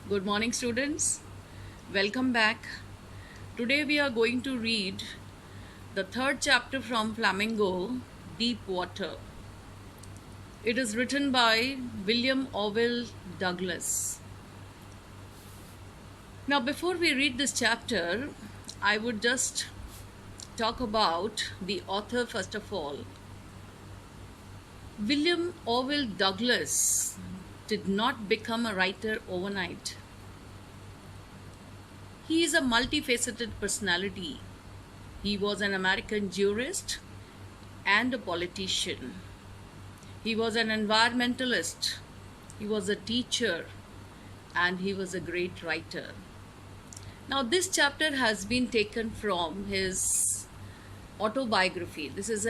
Good morning, students. Welcome back. Today we are going to read the third chapter from Flamingo, Deep Water. It is written by William Orville Douglas. Now, before we read this chapter, I would just talk about the author first of all. William Orville Douglas did not become a writer overnight. He is a multifaceted personality. He was an American jurist and a politician. He was an environmentalist. He was a teacher and he was a great writer. Now, this chapter has been taken from his autobiography. This is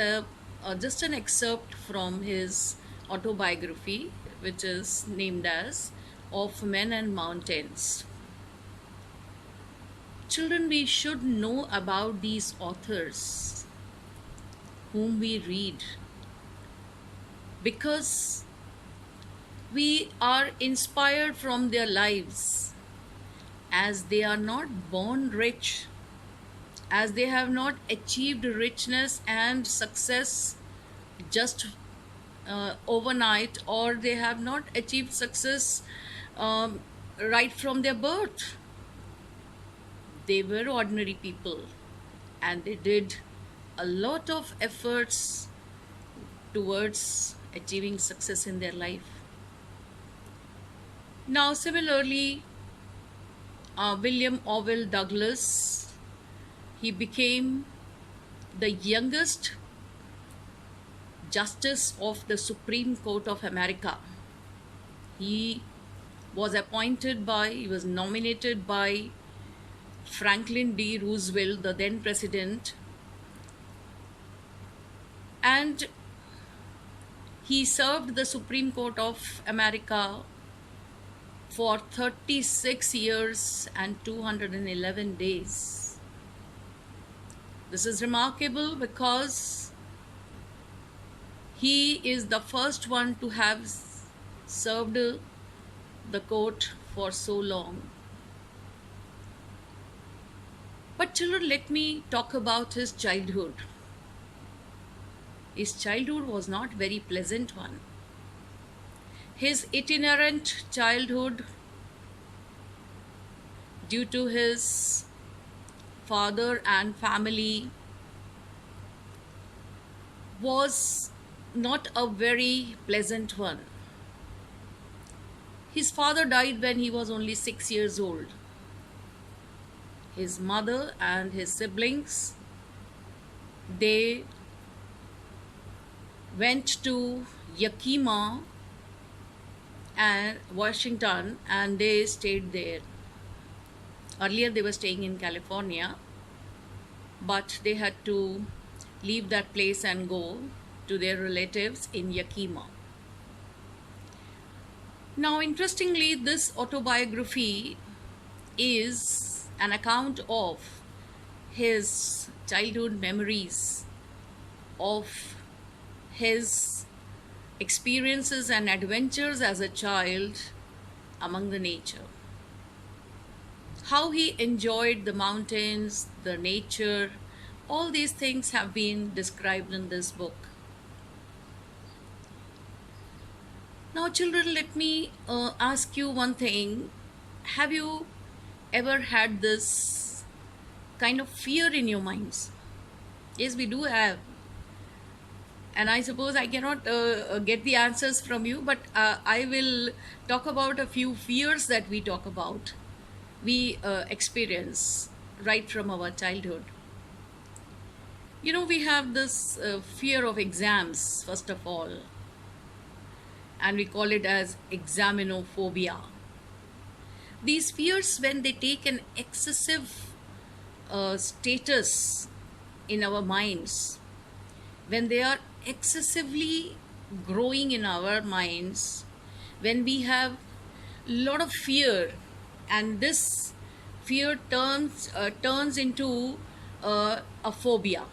just an excerpt from his autobiography, which is named as Of Men and Mountains. Children, we should know about these authors whom we read because we are inspired from their lives, as they are not born rich, as they have not achieved richness and success just overnight, or they have not achieved success right from their birth. They were ordinary people and they did a lot of efforts towards achieving success in their life. Now, similarly, William Orville Douglas, he became the youngest justice of the Supreme Court of America. He was nominated by Franklin D. Roosevelt, the then president, and he served the Supreme Court of America for 36 years and 211 days. This is remarkable because he is the first one to have served the court for so long. But children, let me talk about his childhood. His childhood was not very pleasant one. His itinerant childhood, due to his father and family, was not a very pleasant one. His father died when he was only 6 years old. His mother and his siblings, they went to Yakima and Washington and they stayed there. Earlier they were staying in California, but they had to leave that place and go to their relatives in Yakima. Now, interestingly, this autobiography is an account of his childhood memories, of his experiences and adventures as a child among the nature. How he enjoyed the mountains, the nature, all these things have been described in this book. Now, children, let me ask you one thing. Have you ever had this kind of fear in your minds? Yes, we do have. And I suppose I cannot get the answers from you, but I will talk about a few fears that we talk about, we experience right from our childhood. You know, we have this fear of exams, first of all, and we call it as examinophobia. These fears, when they take an excessive status in our minds, when they are excessively growing in our minds, when we have a lot of fear, and this fear turns into a phobia.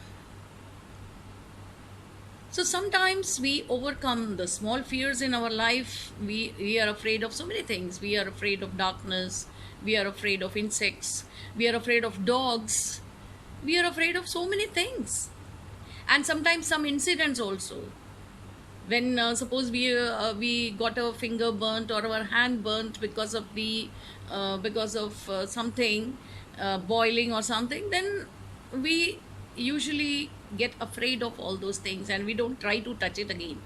So sometimes we overcome the small fears in our life. We are afraid of so many things. We are afraid of darkness. We are afraid of insects. We are afraid of dogs. We are afraid of so many things. And sometimes some incidents also. When suppose we got our finger burnt or our hand burnt because of something boiling or something, then we usually get afraid of all those things and we don't try to touch it again.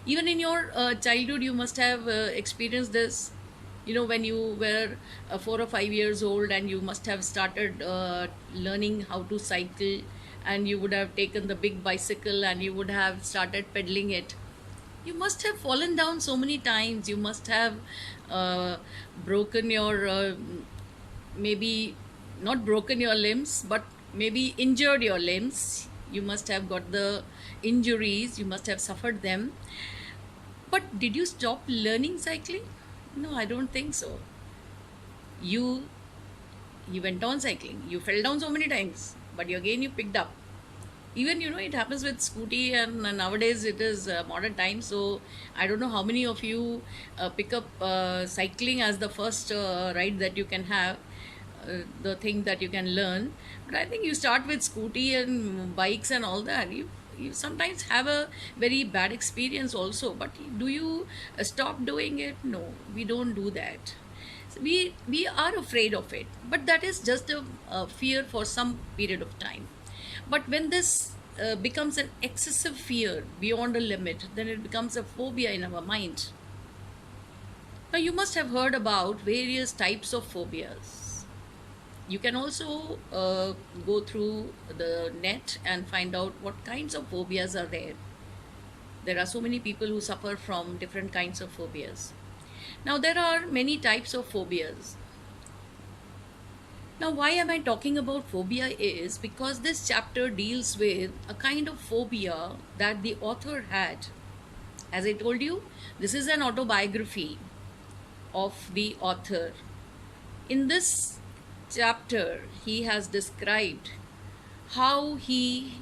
Even in your childhood you must have experienced this, when you were 4 or 5 years old, and you must have started learning how to cycle, and you would have taken the big bicycle and you would have started pedaling it. You must have fallen down so many times. You must have uh, broken your maybe not broken your limbs, but maybe injured your limbs. You must have got the injuries, you must have suffered them. But did you stop learning cycling? No, I don't think so. You you went on cycling. You fell down so many times, but again you picked up. Even it happens with scooty, and nowadays it is modern times. So I don't know how many of you pick up cycling as the first ride that you can have, the thing that you can learn. But I think you start with scooty and bikes and all that. You sometimes have a very bad experience also, but do you stop doing it? No, we don't do that. We are afraid of it, but that is just a fear for some period of time. But when this becomes an excessive fear beyond a limit, then it becomes a phobia in our mind. Now you must have heard about various types of phobias. You can also go through the net and find out what kinds of phobias are there. There are so many people who suffer from different kinds of phobias. Now there are many types of phobias. Now, why am I talking about phobia is because this chapter deals with a kind of phobia that the author had. As I told you, this is an autobiography of the author. In this chapter, he has described how he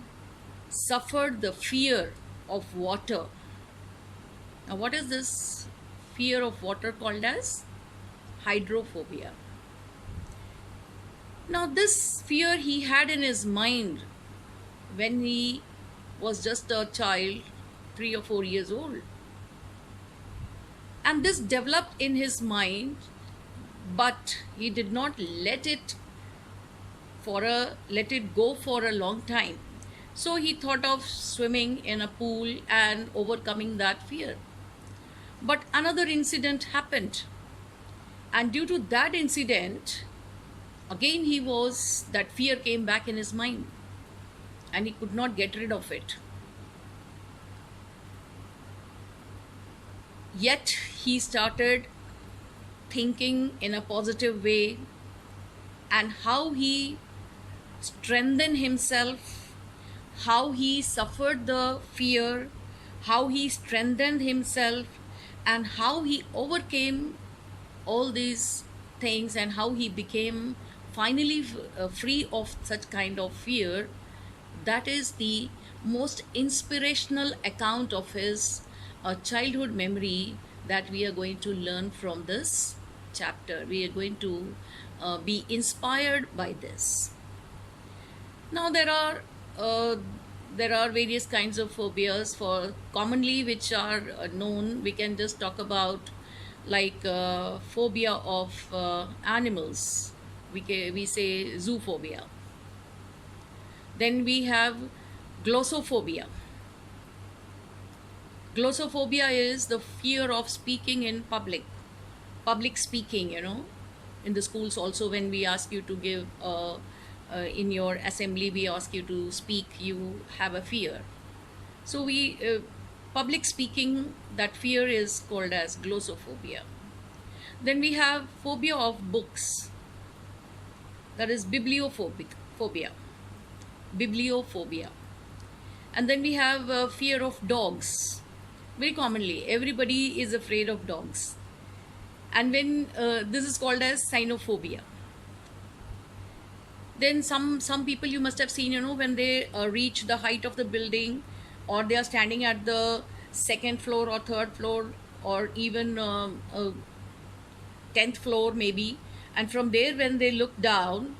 suffered the fear of water. Now, what is this fear of water called as? Hydrophobia. Now, this fear he had in his mind when he was just a child, 3 or 4 years old. And this developed in his mind, but he did not let it go for a long time. So he thought of swimming in a pool and overcoming that fear. But another incident happened, and due to that incident, again that fear came back in his mind, and he could not get rid of it. Yet he started thinking in a positive way, and how he strengthened himself, how he suffered the fear, how he strengthened himself, and how he overcame all these things, and how he became finally free of such kind of fear. That is the most inspirational account of his childhood memory that we are going to learn from this chapter. We are going to be inspired by this. Now there are various kinds of phobias for commonly which are known. We can just talk about like phobia of animals. We say zoophobia. Then we have glossophobia. Glossophobia is the fear of speaking in public speaking. In the schools also, when we ask you to give in your assembly, we ask you to speak, you have a fear. So we public speaking, that fear is called as glossophobia. Then we have phobia of books, that is bibliophobia. And then we have fear of dogs. Very commonly everybody is afraid of dogs, and when this is called as cynophobia. Then some people you must have seen, when they reach the height of the building, or they are standing at the second floor or third floor, or even 10th floor maybe, and from there when they look down,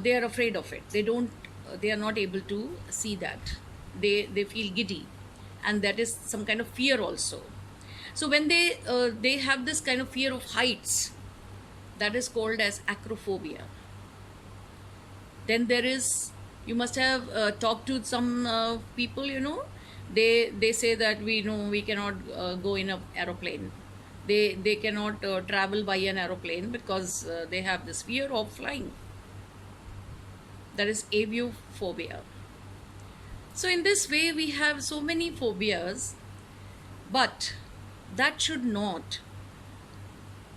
they are afraid of it. They are not able to see that. They feel giddy, and that is some kind of fear also. So when they have this kind of fear of heights, that is called as acrophobia. Then there is, you must have talked to some people, they say that we know we cannot go in a aeroplane. They cannot travel by an aeroplane because they have this fear of flying. That is aviophobia. So in this way we have so many phobias, but that should not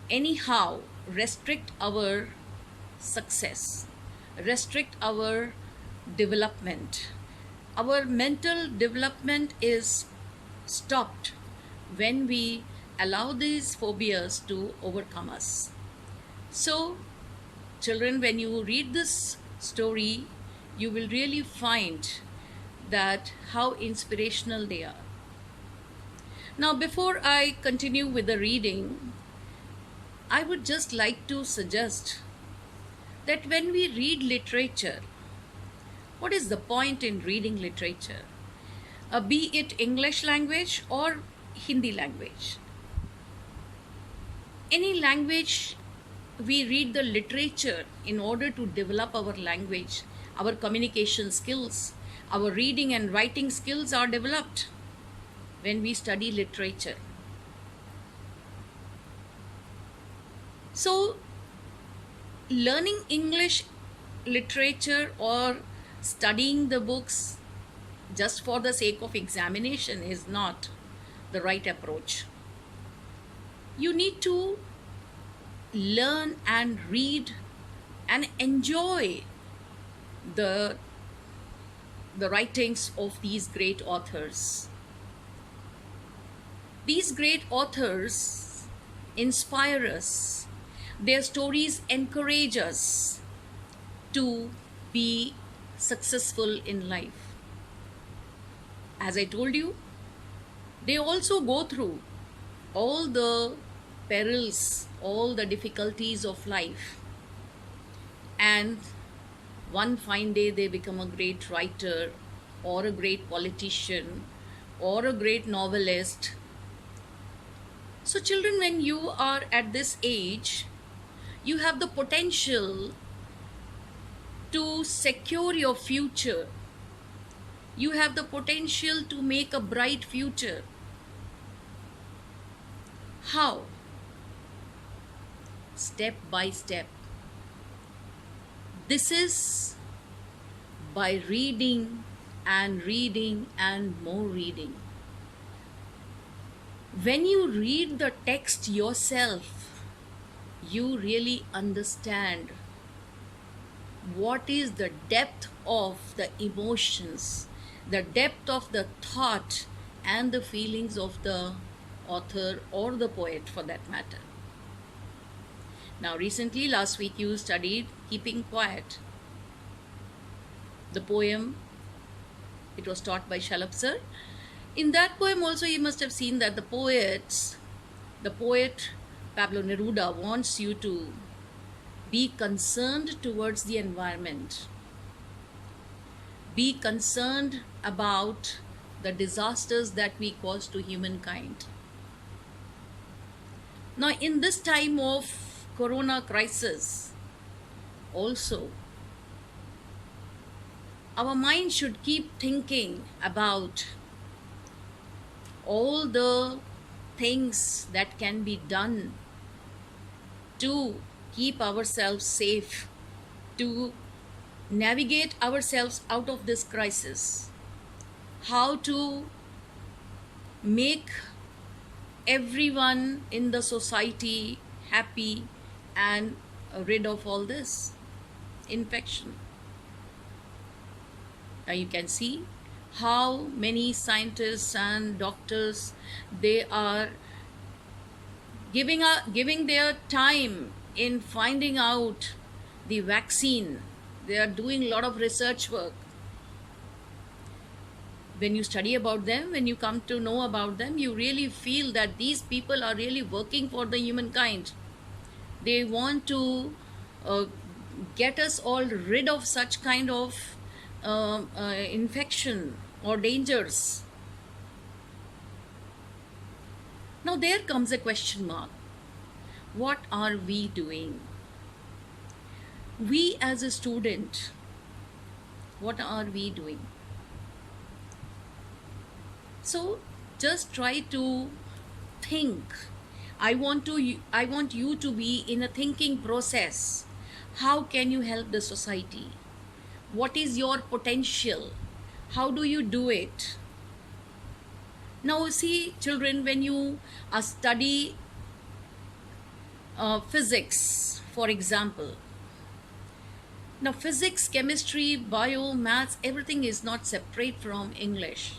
anyhow restrict our success, restrict our development. Our mental development is stopped when we allow these phobias to overcome us. So, children, when you read this story, you will really find that how inspirational they are. Now, before I continue with the reading, I would just like to suggest that when we read literature, what is the point in reading literature? Be it English language or Hindi language. Any language, we read the literature in order to develop our language, our communication skills, our reading and writing skills are developed when we study literature. So, learning English literature or studying the books just for the sake of examination is not the right approach. You need to learn and read and enjoy the writings of these great authors. These great authors inspire us. Their stories encourage us to be successful in life. As I told you, they also go through all the perils, all the difficulties of life, and one fine day they become a great writer or a great politician or a great novelist. So, children, when you are at this age, you have the potential to secure your future. You have the potential to make a bright future. How? Step by step. This is by reading and reading and more reading. When you read the text yourself, you really understand what is the depth of the emotions, the depth of the thought, and the feelings of the author or the poet for that matter. Now, recently, last week, you studied Keeping Quiet. The poem, it was taught by Shalabh sir. In that poem also, you must have seen that the poet Pablo Neruda wants you to be concerned towards the environment. Be concerned about the disasters that we cause to humankind. Now, in this time of corona crisis, also, our mind should keep thinking about all the things that can be done to keep ourselves safe, to navigate ourselves out of this crisis, how to make everyone in the society happy and rid of all this infection. Now you can see how many scientists and doctors, they are giving their time in finding out the vaccine. They are doing a lot of research work. When you study about them, when you come to know about them, you really feel that these people are really working for the humankind. They want to uh, get us all rid of such kind of infection or dangers. Now there comes a question mark. What are we doing? We as a student, what are we doing? So just try to think. I want you to be in a thinking process. How can you help the society? What is your potential? How do you do it? Now see, children, when you study physics, for example, now physics, chemistry, bio, maths, everything is not separate from English.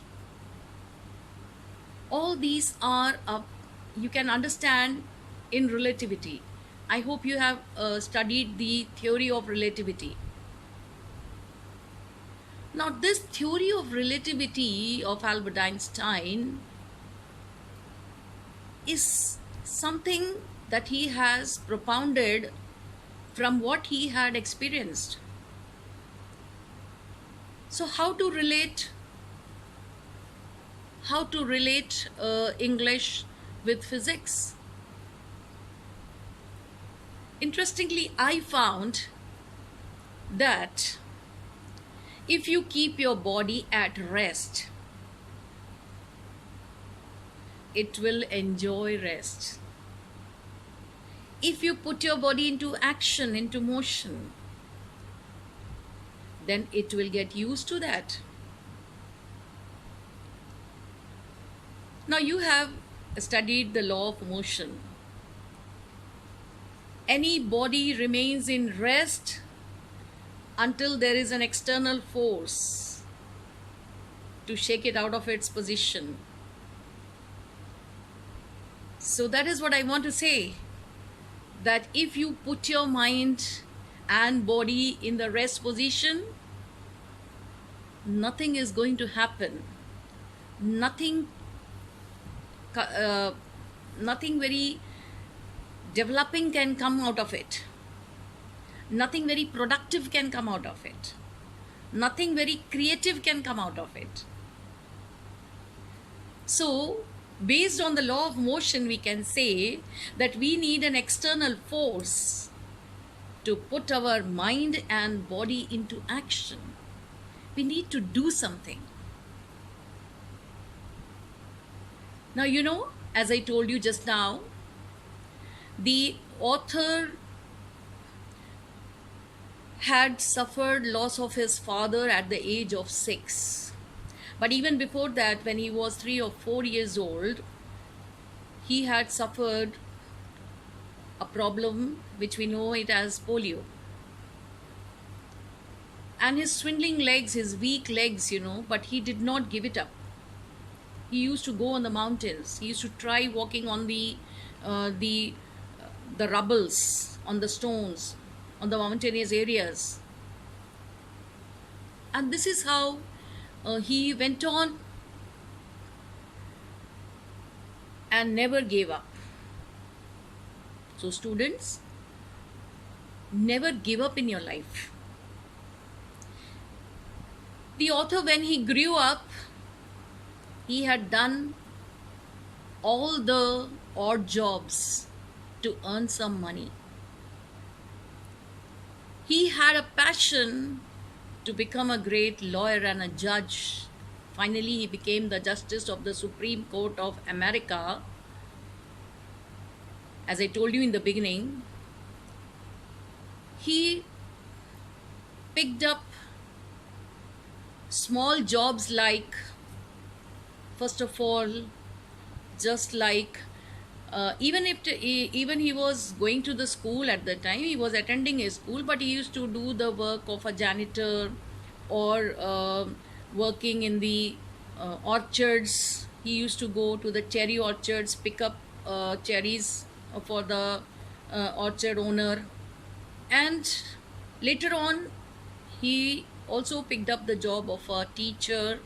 All these are you can understand in relativity. I hope you have studied the theory of relativity. Now this theory of relativity of Albert Einstein is something that he has propounded from what he had experienced. So how to relate English with physics? Interestingly, I found that if you keep your body at rest, it will enjoy rest. If you put your body into action, into motion, then it will get used to that. Now you have studied the law of motion. Any body remains in rest until there is an external force to shake it out of its position. So that is what I want to say, that if you put your mind and body in the rest position, nothing is going to happen. Nothing very developing can come out of it. Nothing very productive can come out of it. Nothing very creative can come out of it. So, based on the law of motion, we can say that we need an external force to put our mind and body into action. We need to do something. Now, as I told you just now, the author had suffered loss of his father at the age of 6. But even before that, when he was 3 or 4 years old, he had suffered a problem which we know it as polio. And his swindling legs, his weak legs, but he did not give it up. He used to go on the mountains. He used to try walking on the rubbles, on the stones, on the mountainous areas. And this is how he went on and never gave up. So students, never give up in your life. The author, when he grew up, he had done all the odd jobs to earn some money. He had a passion to become a great lawyer and a judge. Finally, he became the Justice of the Supreme Court of America. As I told you in the beginning, he picked up small jobs like, first of all, just like even he was going to the school at the time, he was attending a school, but he used to do the work of a janitor or working in the orchards. He used to go to the cherry orchards, pick up cherries for the orchard owner. And later on, he also picked up the job of a teacher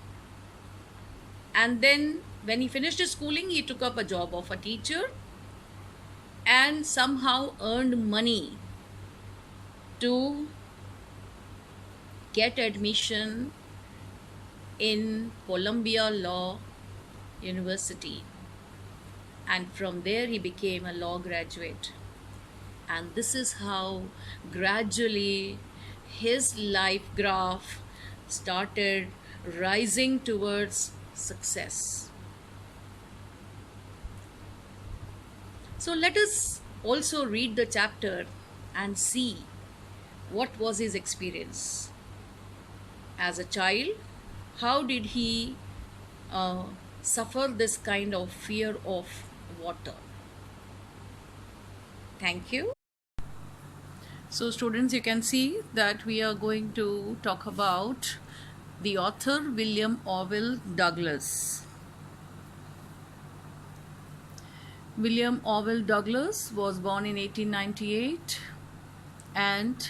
And then when he finished his schooling, he took up a job of a teacher and somehow earned money to get admission in Columbia Law University. And from there, he became a law graduate. And this is how gradually his life graph started rising towards success. So let us also read the chapter and see what was his experience as a child. How did he suffer this kind of fear of water? Thank you. So students, you can see that we are going to talk about the author William Orville Douglas. William Orville Douglas was born in 1898 and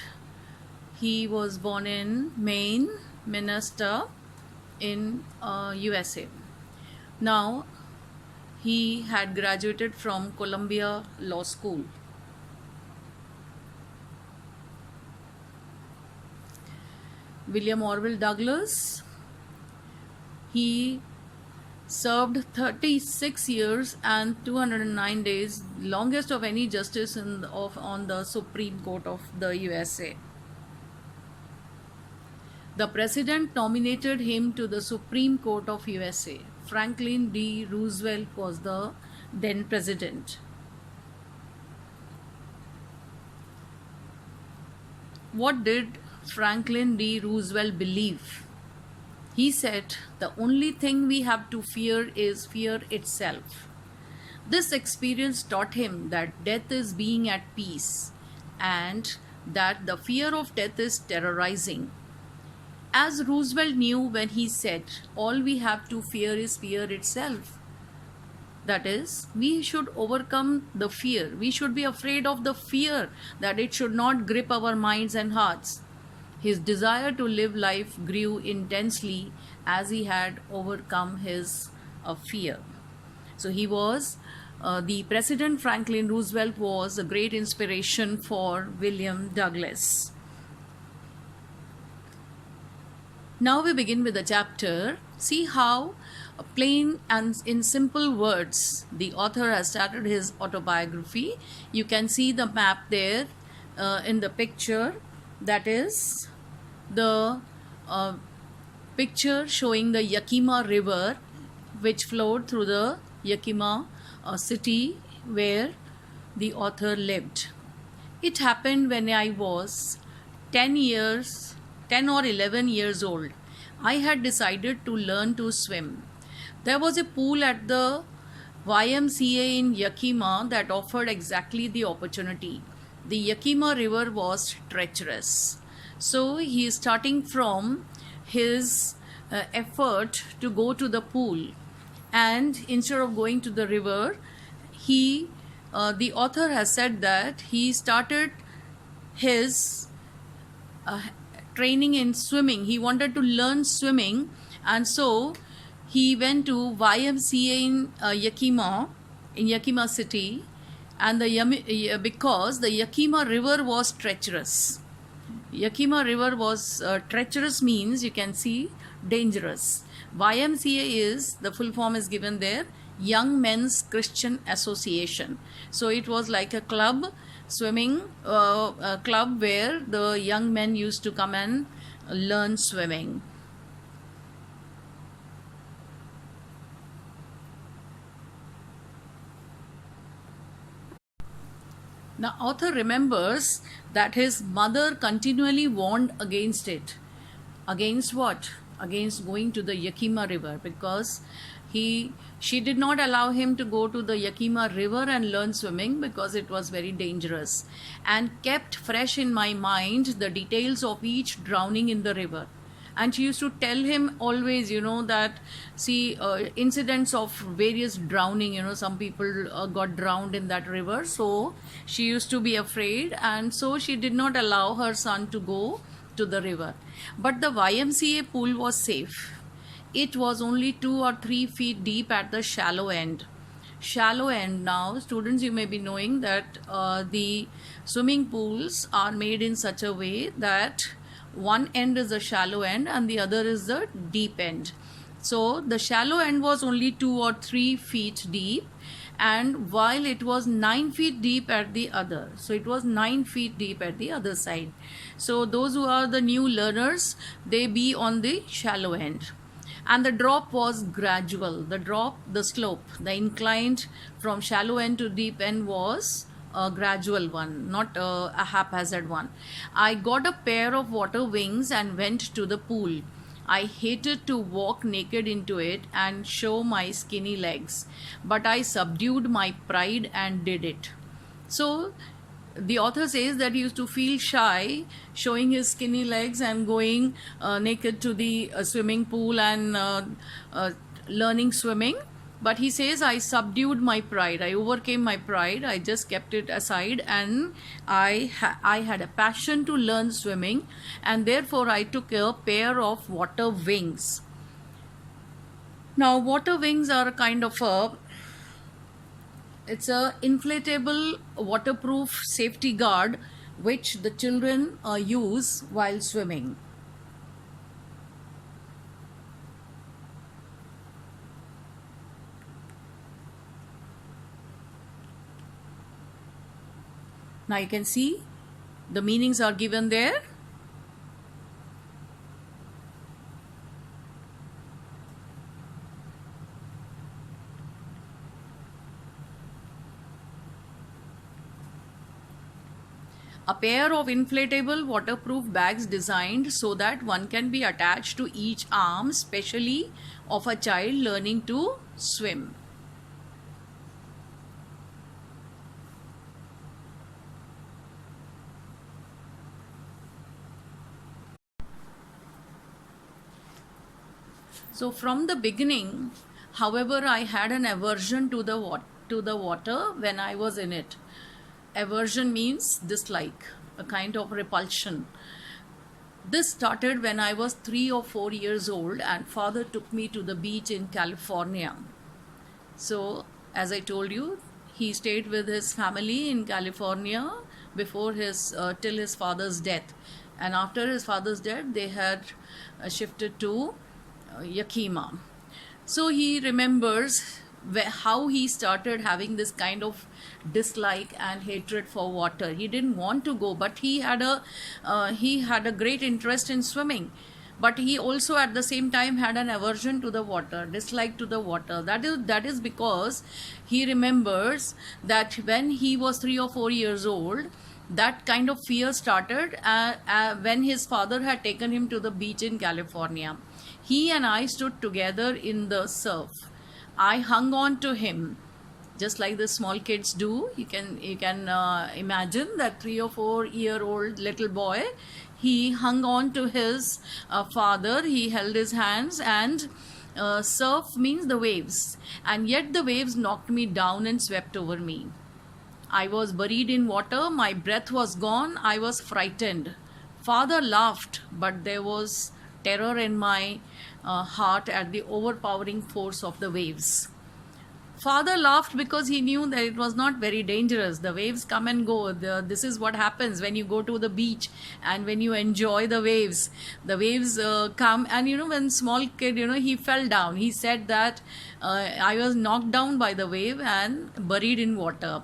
he was born in Maine, Minnesota in USA. Now, he had graduated from Columbia Law School. William Orville Douglas, he served 36 years and 209 days, longest of any justice on the Supreme Court of the USA. The president nominated him to the Supreme Court of USA. Franklin D. Roosevelt was the then president. What did Franklin D. Roosevelt believe? He said, the only thing we have to fear is fear itself. This experience taught him that death is being at peace and that the fear of death is terrorizing. As Roosevelt knew when he said, all we have to fear is fear itself. That is, we should overcome the fear. We should be afraid of the fear that it should not grip our minds and hearts. His desire to live life grew intensely as he had overcome his fear. So he was, the President Franklin Roosevelt was a great inspiration for William Douglas. Now we begin with the chapter. See how plain and in simple words the author has started his autobiography. You can see the map there in the picture. That is the picture showing the Yakima River which flowed through the Yakima city where the author lived. It happened when I was 10 or 11 years old. I had decided to learn to swim. There was a pool at the YMCA in Yakima that offered exactly the opportunity. The Yakima River was treacherous. So he is starting from his effort to go to the pool, and instead of going to the river, the author has said that he started his training in swimming. He wanted to learn swimming, and so he went to YMCA in Yakima City, and because the Yakima River was treacherous. Yakima River was treacherous means you can see dangerous. YMCA is, the full form is given there, Young Men's Christian Association. So it was like a club, swimming club where the young men used to come and learn swimming. Now, author remembers that his mother continually warned against it. Against what? Against going to the Yakima River, because she did not allow him to go to the Yakima River and learn swimming because it was very dangerous, and kept fresh in my mind the details of each drowning in the river. And she used to tell him always, that incidents of various drowning, some people got drowned in that river. So she used to be afraid, and so she did not allow her son to go to the river. But the YMCA pool was safe. it was only 2 or 3 feet deep at the shallow end. Shallow end, now students, you may be knowing that the swimming pools are made in such a way that one end is the shallow end and the other is the deep end. So the shallow end was only 2 or 3 feet deep, and while it was 9 feet deep at the other, so it was 9 feet deep at the other side. So those who are the new learners, they be on the shallow end. And the drop was gradual. The slope, the inclined from shallow end to deep end was a gradual one, not a haphazard one. I got a pair of water wings and went to the pool. I hated to walk naked into it and show my skinny legs, but I subdued my pride and did it. So the author says that he used to feel shy showing his skinny legs and going naked to the swimming pool and learning swimming. But he says, I subdued my pride. I overcame my pride. I just kept it aside, and I had a passion to learn swimming, and therefore I took a pair of water wings. Now, water wings are a kind of it's a inflatable waterproof safety guard which the children use while swimming. Now you can see the meanings are given there. A pair of inflatable waterproof bags designed so that one can be attached to each arm, especially of a child learning to swim. So from the beginning, however, I had an aversion to the water when I was in it. Aversion means dislike, a kind of repulsion. This started when I was 3 or 4 years old and father took me to the beach in California. So, as I told you, he stayed with his family in California before till his father's death. And after his father's death, they had shifted to Yakima. So he remembers how he started having this kind of dislike and hatred for water. He didn't want to go, but he had a great interest in swimming. But he also at the same time had an aversion to the water, dislike to the water. That is because he remembers that when he was 3 or 4 years old, that kind of fear started when his father had taken him to the beach in California. He and I stood together in the surf. I hung on to him, just like the small kids do. You can imagine that 3 or 4 year old little boy. He hung on to his father. He held his hands, and surf means the waves. And yet the waves knocked me down and swept over me. I was buried in water. My breath was gone. I was frightened. Father laughed, but there was terror in my heart at the overpowering force of the waves. Father laughed because he knew that it was not very dangerous. The waves come and go. This is what happens when you go to the beach and when you enjoy the waves. The waves come, and when small kid, he fell down. He said that I was knocked down by the wave and buried in water,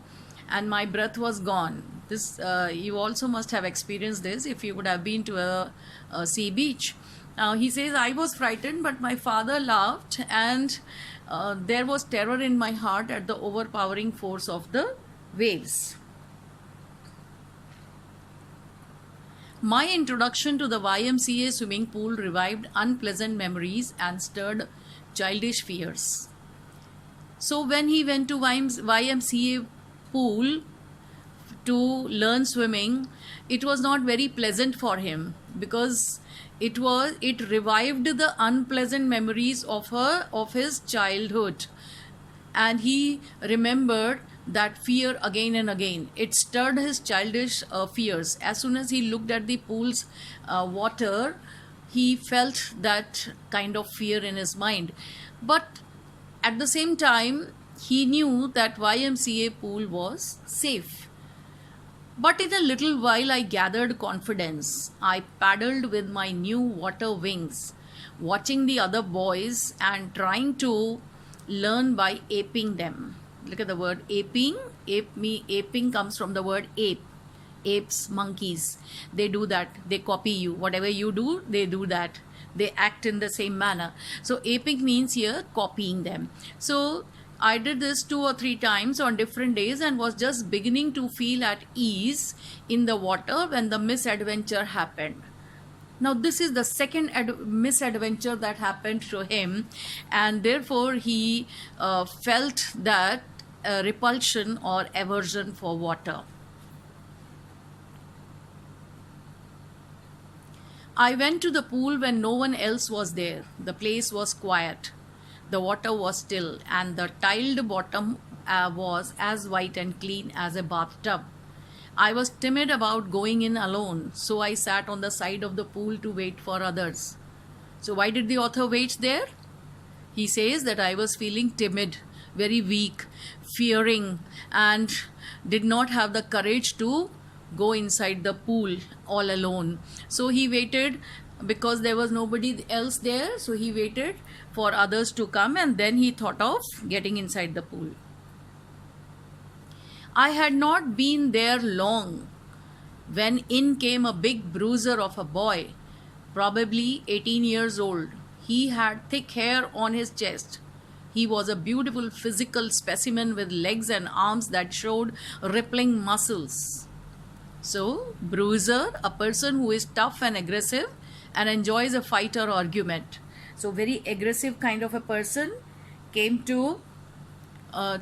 and my breath was gone. This you also must have experienced this if you would have been to a sea beach. Now he says, I was frightened, but my father laughed, and there was terror in my heart at the overpowering force of the waves. My introduction to the YMCA swimming pool revived unpleasant memories and stirred childish fears. So when he went to YMCA pool to learn swimming, it was not very pleasant for him, because it revived the unpleasant memories of his childhood, and he remembered that fear again and again. It stirred his childish fears. As soon as he looked at the pool's water, he felt that kind of fear in his mind. But at the same time, he knew that YMCA pool was safe. But in a little while, I gathered confidence. I paddled with my new water wings, watching the other boys and trying to learn by aping them. Look at the word aping. Aping comes from the word ape. Apes, monkeys, they do that. They copy you. Whatever you do, they do that. They act in the same manner. So aping means here copying them. So I did this 2 or 3 times on different days and was just beginning to feel at ease in the water when the misadventure happened. Now, this is the second misadventure that happened to him, and therefore he felt that repulsion or aversion for water. I went to the pool when no one else was there. The place was quiet. The water was still, and the tiled bottom was as white and clean as a bathtub. I was timid about going in alone, so I sat on the side of the pool to wait for others. So, why did the author wait there? He says that I was feeling timid, very weak, fearing, and did not have the courage to go inside the pool all alone. So, he waited because there was nobody else there. So, he waited for others to come and then he thought of getting inside the pool. I had not been there long when in came a big bruiser of a boy, probably 18 years old. He had thick hair on his chest. He was a beautiful physical specimen with legs and arms that showed rippling muscles. So, bruiser, a person who is tough and aggressive and enjoys a fight or argument. So, very aggressive kind of a person came to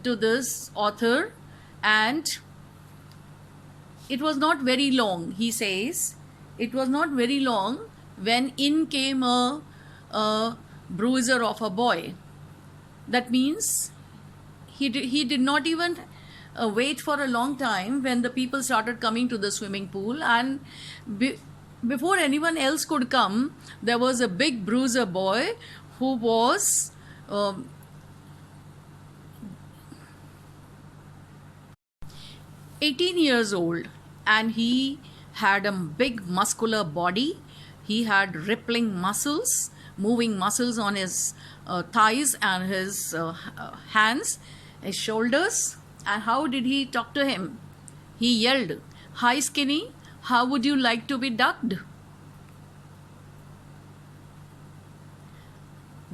this author, and it was not very long. He says it was not very long when in came a bruiser of a boy. That means he did not even wait for a long time when the people started coming to the swimming pool, and before anyone else could come, there was a big bruiser boy who was 18 years old, and he had a big muscular body. He had rippling muscles, moving muscles on his thighs and his hands, his shoulders. And how did he talk to him? He yelled, "Hi, skinny, how would you like to be ducked?"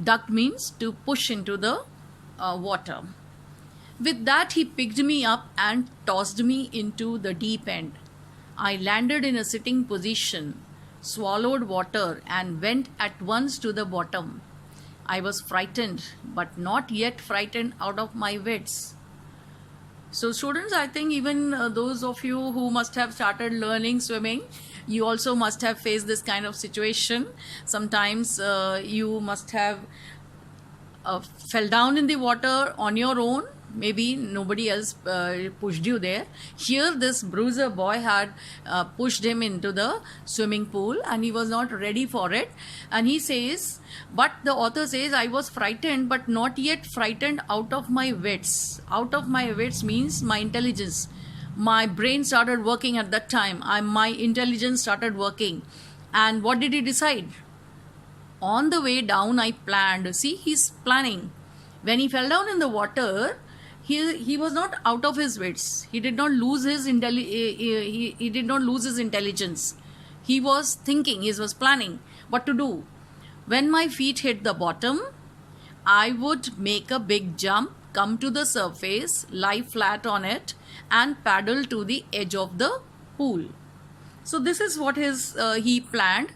Ducked means to push into the water. With that, he picked me up and tossed me into the deep end. I landed in a sitting position, swallowed water, and went at once to the bottom. I was frightened, but not yet frightened out of my wits. So, students, I think even those of you who must have started learning swimming, you also must have faced this kind of situation. Sometimes you must have fell down in the water on your own. Maybe nobody else pushed you there. Here, this bruiser boy had pushed him into the swimming pool, and he was not ready for it. And he says, but the author says, I was frightened, but not yet frightened out of my wits. Out of my wits means my intelligence. My brain started working at that time. My intelligence started working. And what did he decide? On the way down, I planned. See, he's planning. When he fell down in the water, he was not out of his wits. He did not lose his he did not lose his intelligence. He was thinking. He was planning what to do. When my feet hit the bottom, I would make a big jump, come to the surface, lie flat on it, and paddle to the edge of the pool. So this is what he planned.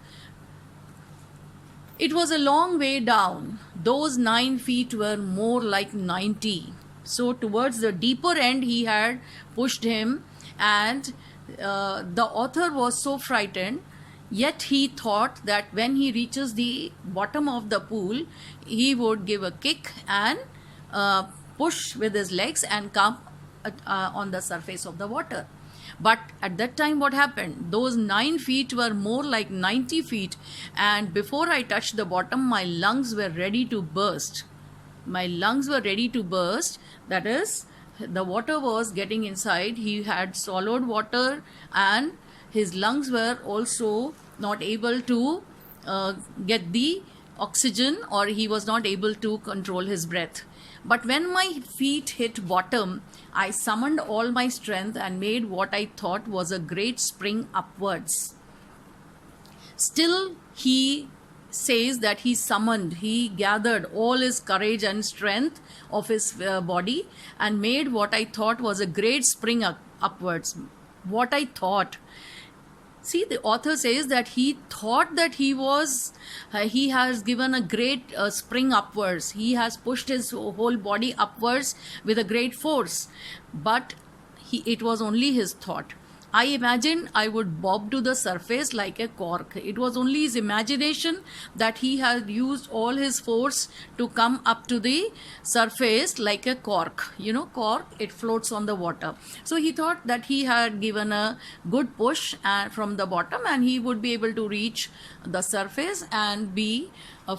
It was a long way down. Those 9 feet were more like 90. So towards the deeper end, he had pushed him, and the author was so frightened. Yet he thought that when he reaches the bottom of the pool, he would give a kick and push with his legs and come on the surface of the water. But at that time, what happened? Those 9 feet were more like 90 feet, and before I touched the bottom, my lungs were ready to burst. My lungs were ready to burst. That is, the water was getting inside. He had swallowed water, and his lungs were also not able to get the oxygen, or he was not able to control his breath. But when my feet hit bottom, I summoned all my strength and made what I thought was a great spring upwards. Still, he says that he gathered all his courage and strength of his body and made what I thought was a great spring upwards. What I thought. See, the author says that he thought that he has given a great spring upwards. He has pushed his whole body upwards with a great force. But it was only his thought. I imagined I would bob to the surface like a cork. It was only his imagination that he had used all his force to come up to the surface like a cork. You know, cork, it floats on the water. So he thought that he had given a good push from the bottom, and he would be able to reach the surface and be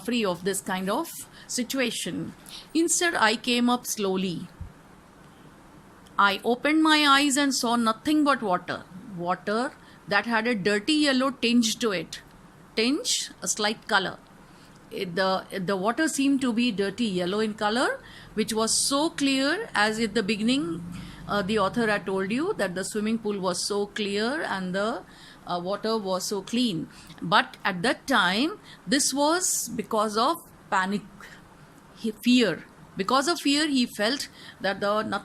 free of this kind of situation. Instead, I came up slowly. I opened my eyes and saw nothing but water. Water that had a dirty yellow tinge to it. Tinge, a slight color. The water seemed to be dirty yellow in color, which was so clear, as at the beginning the author had told you that the swimming pool was so clear and the water was so clean. But at that time, this was because of panic, fear. Because of fear, he felt that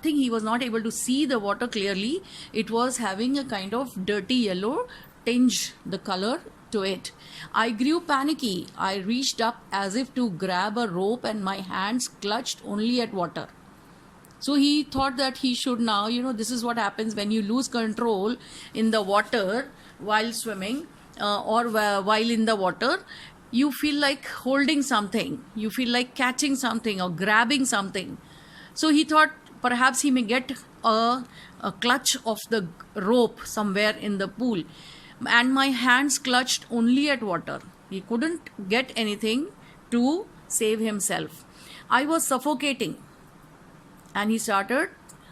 he was not able to see the water clearly. It was having a kind of dirty yellow tinge, the color to it. I grew panicky. I reached up as if to grab a rope, and my hands clutched only at water. So he thought that he should now, this is what happens when you lose control in the water while swimming or while in the water. You feel like holding something, you feel like catching something or grabbing something. So he thought perhaps he may get a clutch of the rope somewhere in the pool. And my hands clutched only at water. He couldn't get anything to save himself. I was suffocating. And he started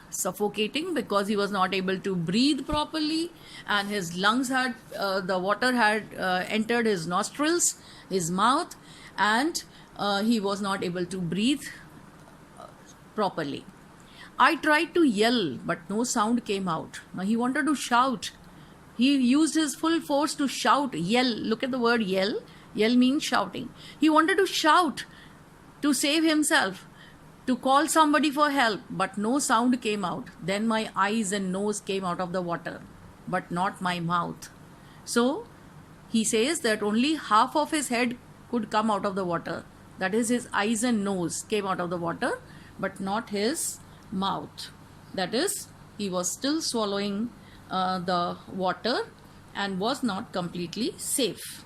suffocating because he was not able to breathe properly, and his lungs had the water had entered his nostrils, his mouth, and he was not able to breathe properly. I tried to yell, but no sound came out. Now he wanted to shout. He used his full force to shout, yell. Look at the word yell. Yell means shouting. He wanted to shout to save himself, to call somebody for help, but no sound came out. Then my eyes and nose came out of the water, but not my mouth. So he says that only half of his head could come out of the water. That is, his eyes and nose came out of the water, but not his mouth. That is, he was still swallowing the water and was not completely safe.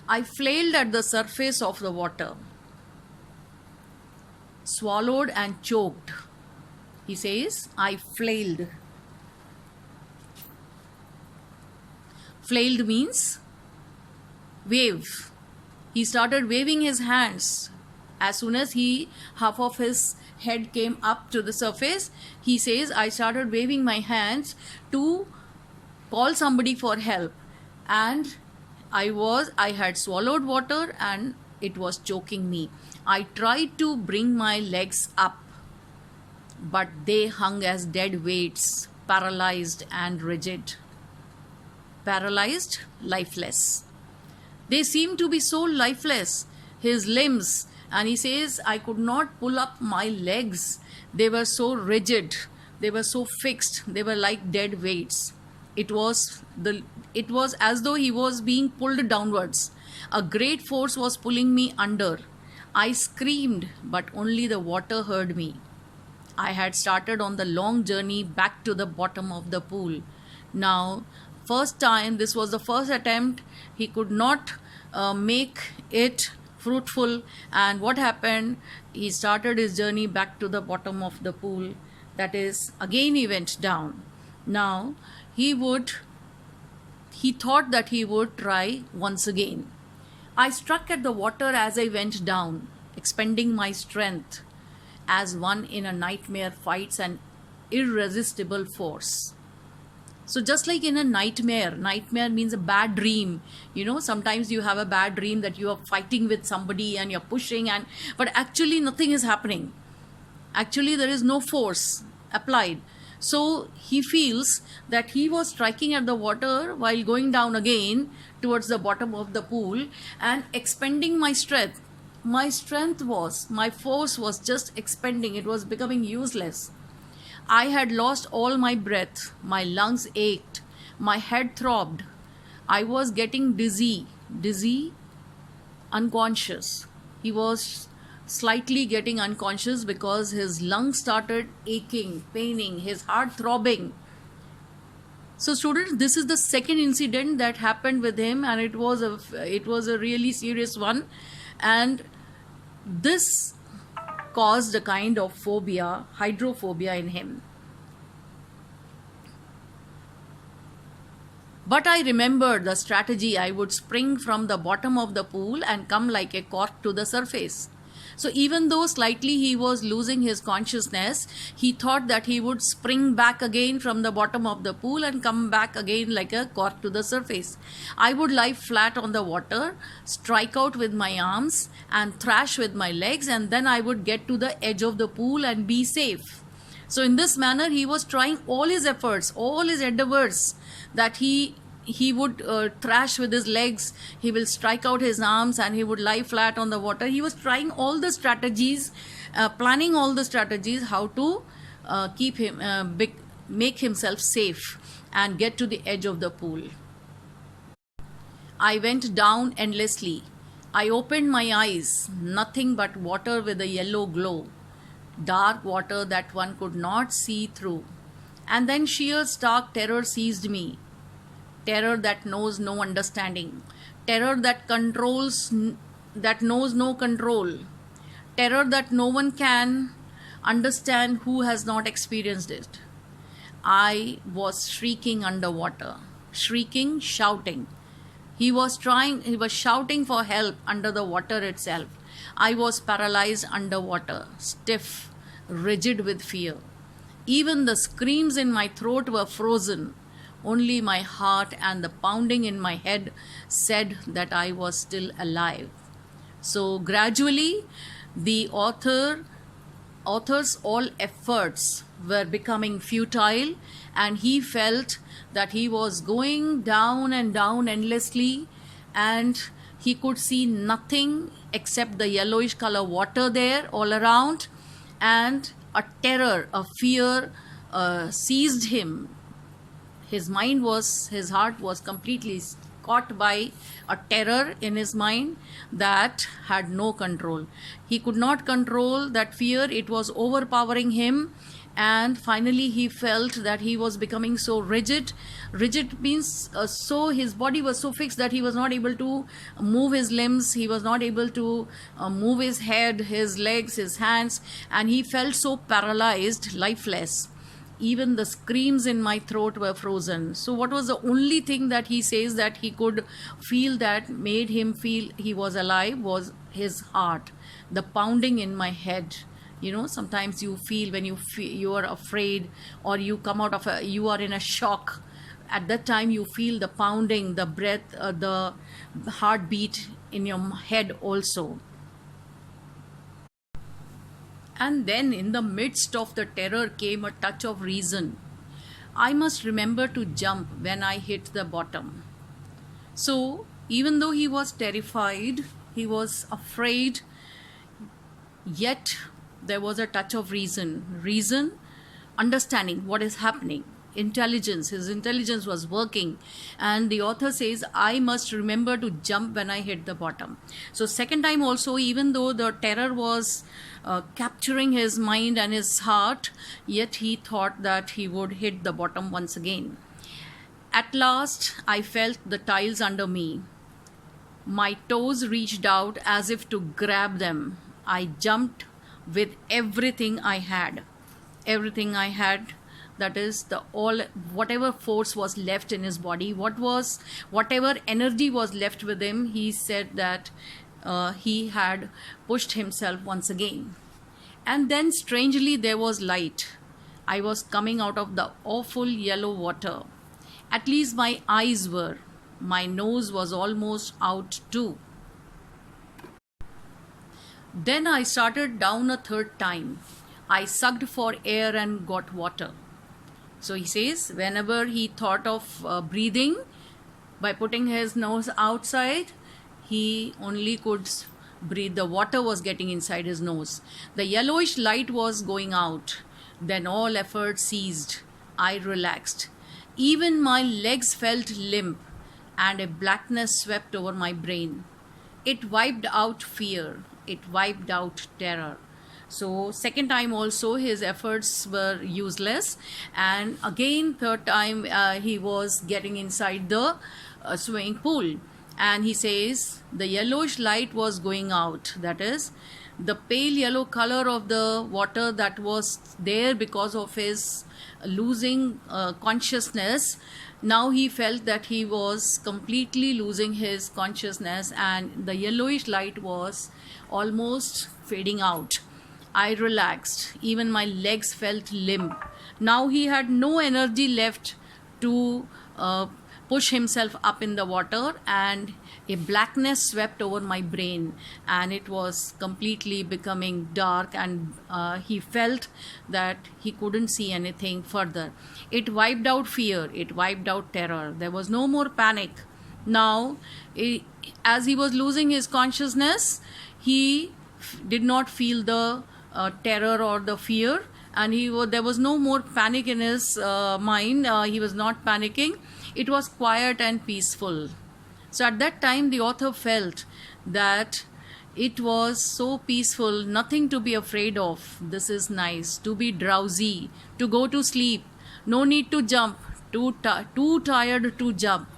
I flailed at the surface of the water, swallowed and choked. He says, I flailed. Flailed means wave. He started waving his hands. As soon as half of his head came up to the surface, he says, I started waving my hands to call somebody for help. And I had swallowed water and it was choking me. I tried to bring my legs up, but they hung as dead weights, paralyzed and rigid. Paralyzed, lifeless. They seemed to be so lifeless, his limbs. And he says, I could not pull up my legs. They were so rigid. They were so fixed. They were like dead weights. It was as though he was being pulled downwards. A great force was pulling me under. I screamed, but only the water heard me. I had started on the long journey back to the bottom of the pool. Now, this was the first attempt. He could not make it fruitful. And what happened? He started his journey back to the bottom of the pool. That is, again he went down. Now he thought that he would try once again. I struck at the water as I went down, expending my strength as one in a nightmare fights an irresistible force. So just like in a nightmare means a bad dream. Sometimes you have a bad dream that you are fighting with somebody and you're pushing, but actually nothing is happening. Actually there is no force applied. So he feels that he was striking at the water while going down again towards the bottom of the pool and expending my strength. My force was just expending. It was becoming useless. I had lost all my breath. My lungs ached. My head throbbed. I was getting dizzy, unconscious. He was slightly getting unconscious because his lungs started aching, paining, his heart throbbing. So students, this is the second incident that happened with him, and it was a really serious one, and this caused a kind of phobia, hydrophobia in him. But I remembered the strategy. I would spring from the bottom of the pool and come like a cork to the surface. So even though slightly he was losing his consciousness, he thought that he would spring back again from the bottom of the pool and come back again like a cork to the surface. I would lie flat on the water, strike out with my arms and thrash with my legs, and then I would get to the edge of the pool and be safe. So in this manner, he was trying all his efforts, all his endeavors, that he would thrash with his legs, he will strike out his arms, and he would lie flat on the water. He was trying all the strategies, planning all the strategies how to make himself safe and get to the edge of the pool. I went down endlessly. I opened my eyes, nothing but water with a yellow glow, dark water that one could not see through. And then sheer stark terror seized me. Terror that knows no understanding. Terror that knows no control. Terror that no one can understand who has not experienced it. I was shrieking underwater. Shrieking, shouting. He was shouting for help under the water itself. I was paralyzed underwater, stiff, rigid with fear. Even the screams in my throat were frozen. Only my heart and the pounding in my head said that I was still alive. So gradually, the author's all efforts were becoming futile, and he felt that he was going down and down endlessly, and he could see nothing except the yellowish color water there all around, and a terror, a fear seized him. His heart was completely caught by a terror in his mind that had no control. He could not control that fear. It was overpowering him. And finally, he felt that he was becoming so rigid. Rigid means his body was so fixed that he was not able to move his limbs. He was not able to move his head, his legs, his hands. And he felt so paralyzed, lifeless. Even the screams in my throat were frozen. So what was the only thing that he says that he could feel that made him feel he was alive was his heart, the pounding in my head. Sometimes you feel when you are afraid, or you come out of you are in a shock. At that time you feel the pounding, the breath, the heartbeat in your head also. And then in the midst of the terror came a touch of reason. I must remember to jump when I hit the bottom. So even though he was terrified, he was afraid, yet there was a touch of reason, understanding what is happening, his intelligence was working. And the author says, I must remember to jump when I hit the bottom. So second time also, even though the terror was capturing his mind and his heart, yet he thought that he would hit the bottom once again. At last I felt the tiles under me. My toes reached out as if to grab them. I jumped with everything I had. everything I had, that is the all, whatever force was left in his body, whatever energy was left with him, he said that he had pushed himself once again. And then strangely there was light. I was coming out of the awful yellow water. At least my eyes were. My nose was almost out too. Then I started down a third time. I sucked for air and got water. So he says, whenever he thought of breathing by putting his nose outside, he only could breathe. The water was getting inside his nose. The yellowish light was going out. Then all effort ceased. I relaxed. Even my legs felt limp, and a blackness swept over my brain. It wiped out fear. It wiped out terror. So second time also his efforts were useless, and again third time he was getting inside the swimming pool, and he says the yellowish light was going out, that is the pale yellow color of the water that was there because of his losing consciousness. Now he felt that he was completely losing his consciousness, and the yellowish light was almost fading out. I relaxed. Even my legs felt limp. Now he had no energy left to push himself up in the water, and a blackness swept over my brain, and it was completely becoming dark, and he felt that he couldn't see anything further. It wiped out fear. It wiped out terror. There was no more panic. Now, as he was losing his consciousness, he did not feel the terror or the fear, and there was no more panic in his mind. He was not panicking. It was quiet and peaceful. So at that time the author felt that it was so peaceful, nothing to be afraid of. This is nice. To be drowsy, to go to sleep, no need to jump, too tired to jump.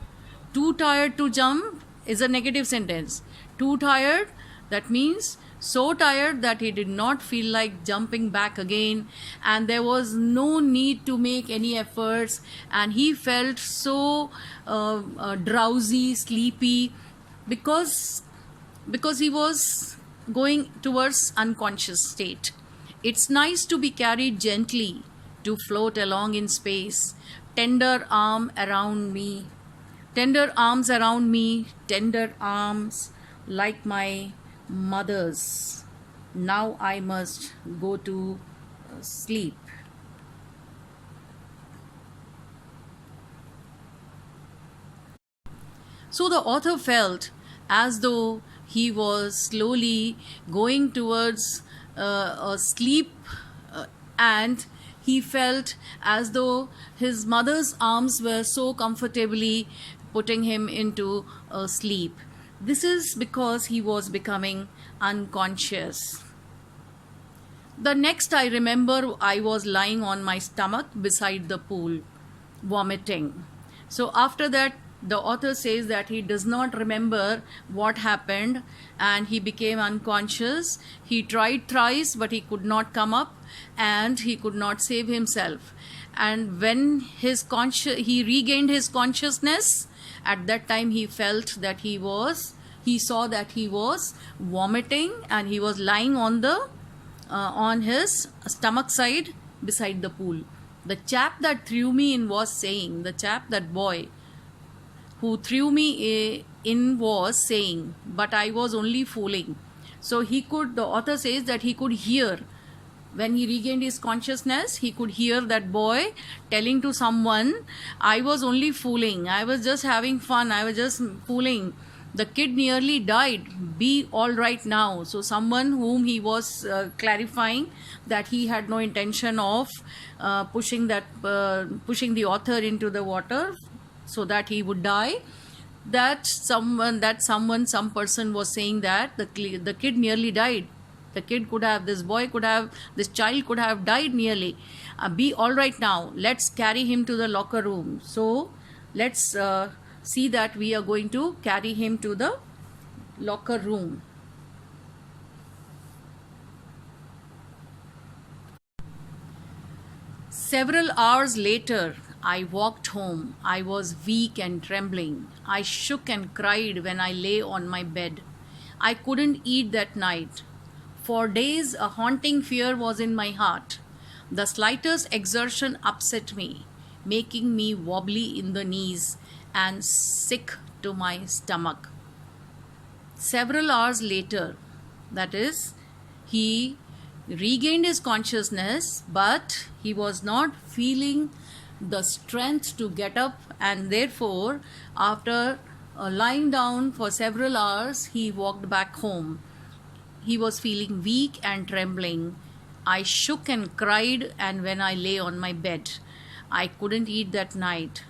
Too tired to jump is a negative sentence. Too tired, that means so tired that he did not feel like jumping back again, and there was no need to make any efforts, and he felt so drowsy, sleepy, because he was going towards unconscious state. It's nice to be carried gently, to float along in space. Tender arm around me, tender arms around me, tender arms like my mother's. Now I must go to sleep. So the author felt as though he was slowly going towards a sleep, and he felt as though his mother's arms were so comfortably putting him into sleep. This is because he was becoming unconscious. The next I remember, I was lying on my stomach beside the pool, vomiting. So after that, the author says that he does not remember what happened, and he became unconscious. He tried thrice, but he could not come up, and he could not save himself. And when he regained his consciousness, at that time he felt that he saw that he was vomiting, and he was lying on his stomach side beside the pool. The chap that threw me in was saying, that boy who threw me in was saying, but I was only fooling. So the author says that he could hear, when he regained his consciousness, he could hear that boy telling to someone, I was only fooling, I was just having fun, I was just fooling. The kid nearly died. Be all right now. So someone whom he was clarifying that he had no intention of pushing the author into the water so that he would die. Some person was saying that the kid nearly died. This child could have died nearly. Be all right now. Let's carry him to the locker room. So let's see that we are going to carry him to the locker room. Several hours later, I walked home. I was weak and trembling. I shook and cried when I lay on my bed. I couldn't eat that night. For days, a haunting fear was in my heart. The slightest exertion upset me, making me wobbly in the knees and sick to my stomach. Several hours later, that is, he regained his consciousness, but he was not feeling the strength to get up, and therefore, after lying down for several hours, he walked back home. He was feeling weak and trembling. I shook and cried, and when I lay on my bed, I couldn't eat that night.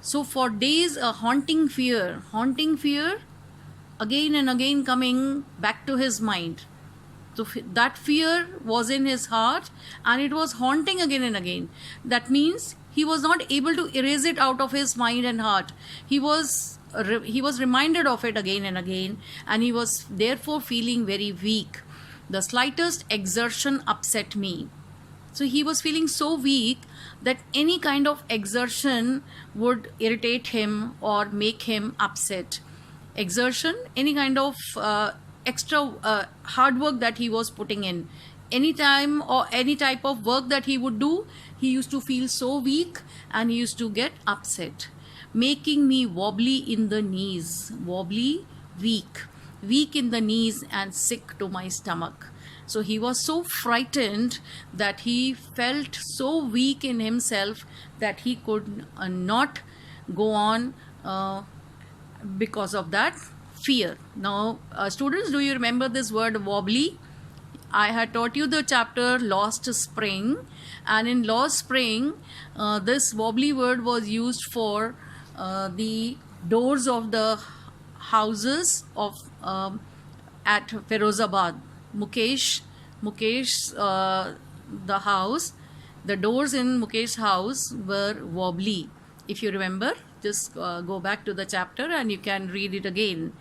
So, for days, a haunting fear, again and again coming back to his mind. So that fear was in his heart and it was haunting again and again. That means he was not able to erase it out of his mind and heart. He was reminded of it again and again, and he was therefore feeling very weak. The slightest exertion upset me. So he was feeling so weak that any kind of exertion would irritate him or make him upset. Exertion, any kind of extra hard work that he was putting in, any time or any type of work that he would do, he used to feel so weak and he used to get upset, making me wobbly in the knees. Wobbly, weak in the knees and sick to my stomach. So he was so frightened that he felt so weak in himself that he could not go on because of that fear. Now, students, do you remember this word wobbly? I had taught you the chapter Lost Spring, and in Lost Spring, this wobbly word was used for the doors of the houses of at Ferozabad. Mukesh, the house, the doors in Mukesh's house were wobbly. If you remember, just go back to the chapter and you can read it again.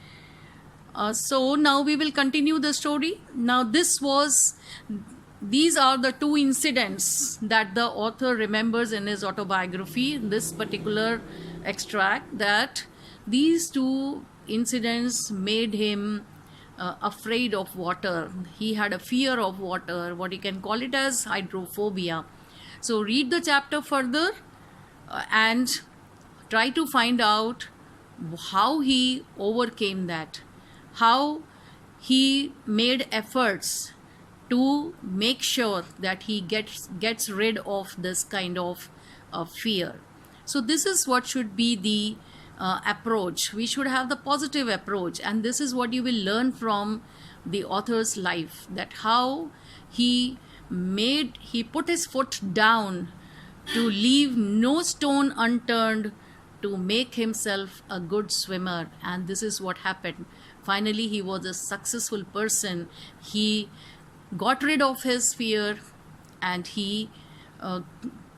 So now we will continue the story. Now these are the two incidents that the author remembers in his autobiography, in this particular extract, that these two incidents made him afraid of water. He had a fear of water, what you can call it as hydrophobia. So read the chapter further and try to find out how he overcame that, how he made efforts to make sure that he gets rid of this kind of fear. So this is what should be the approach. We should have the positive approach, and this is what you will learn from the author's life, that how he put his foot down to leave no stone unturned to make himself a good swimmer, and this is what happened. Finally, he was a successful person. He got rid of his fear and he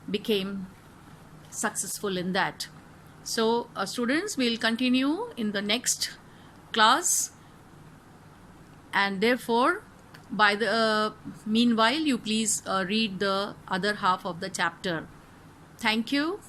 became successful in that. So students, will continue in the next class, and therefore by the meanwhile you please read the other half of the chapter. Thank you.